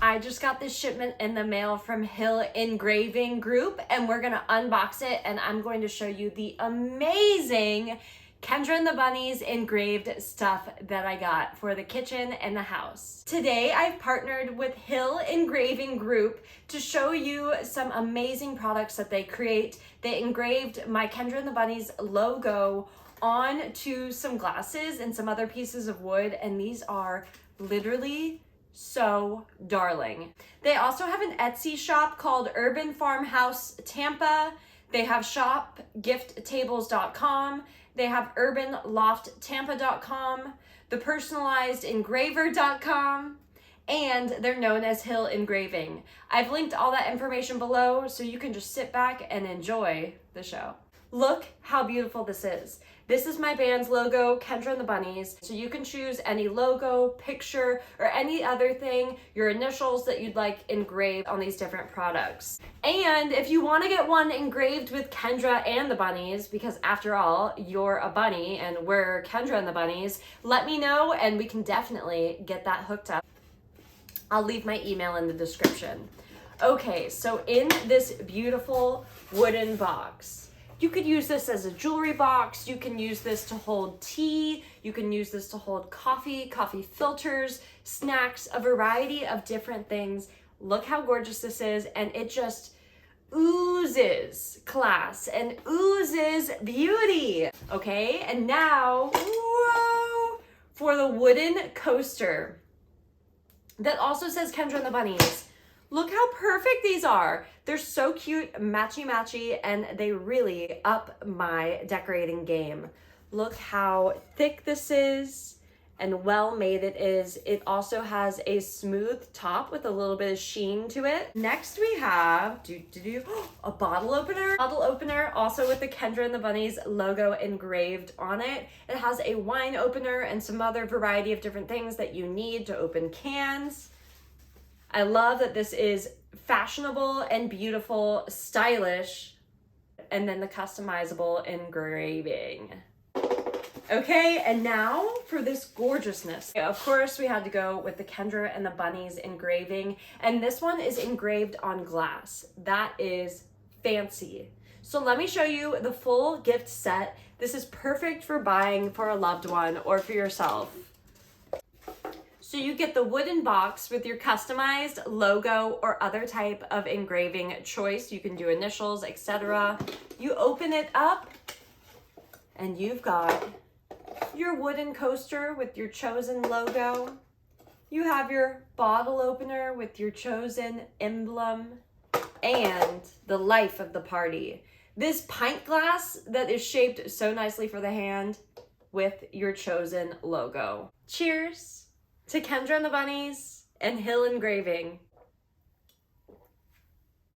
I just got this shipment in the mail from Hill Engraving Group, and we're gonna unbox it, and I'm going to show you the amazing Kendra and the Bunnies engraved stuff that I got for the kitchen and the house. Today, I've partnered with Hill Engraving Group to show you some amazing products that they create. They engraved my Kendra and the Bunnies logo onto some glasses and some other pieces of wood, and these are literally so darling. They also have an Etsy shop called Urban Farmhouse Tampa. They have shopgifttables.com. They have urbanlofttampa.com, thepersonalizedengraver.com, and they're known as Hill Engraving. I've linked all that information below so you can just sit back and enjoy the show. Look how beautiful this is. This is my band's logo, Kendra and the Bunnies. So you can choose any logo, picture, or any other thing, your initials that you'd like engraved on these different products. And if you want to get one engraved with Kendra and the Bunnies, because after all, you're a bunny and we're Kendra and the Bunnies, let me know and we can definitely get that hooked up. I'll leave my email in the description. Okay, so in this beautiful wooden box, you could use this as a jewelry box. You can use this to hold tea. You can use this to hold coffee filters, snacks, a variety of different things. Look how gorgeous this is. And it just oozes class and oozes beauty. Okay, and now, whoa, for the wooden coaster that also says Kendra and the Bunnies. Look how perfect these are. They're so cute, matchy-matchy, and they really up my decorating game. Look how thick this is and well made it is. It also has a smooth top with a little bit of sheen to it. Next we have a bottle opener. Bottle opener also with the Kendra and the Bunnies logo engraved on it. It has a wine opener and some other variety of different things that you need to open cans. I love that this is fashionable and beautiful, stylish, and then the customizable engraving. Okay, and now for this gorgeousness. Of course, we had to go with the Kendra and the Bunnies engraving, and this one is engraved on glass. That is fancy. So let me show you the full gift set. This is perfect for buying for a loved one or for yourself. So you get the wooden box with your customized logo or other type of engraving choice. You can do initials, etc. You open it up and you've got your wooden coaster with your chosen logo. You have your bottle opener with your chosen emblem and the life of the party. This pint glass that is shaped so nicely for the hand with your chosen logo. Cheers to Kendra and the Bunnies and Hill Engraving.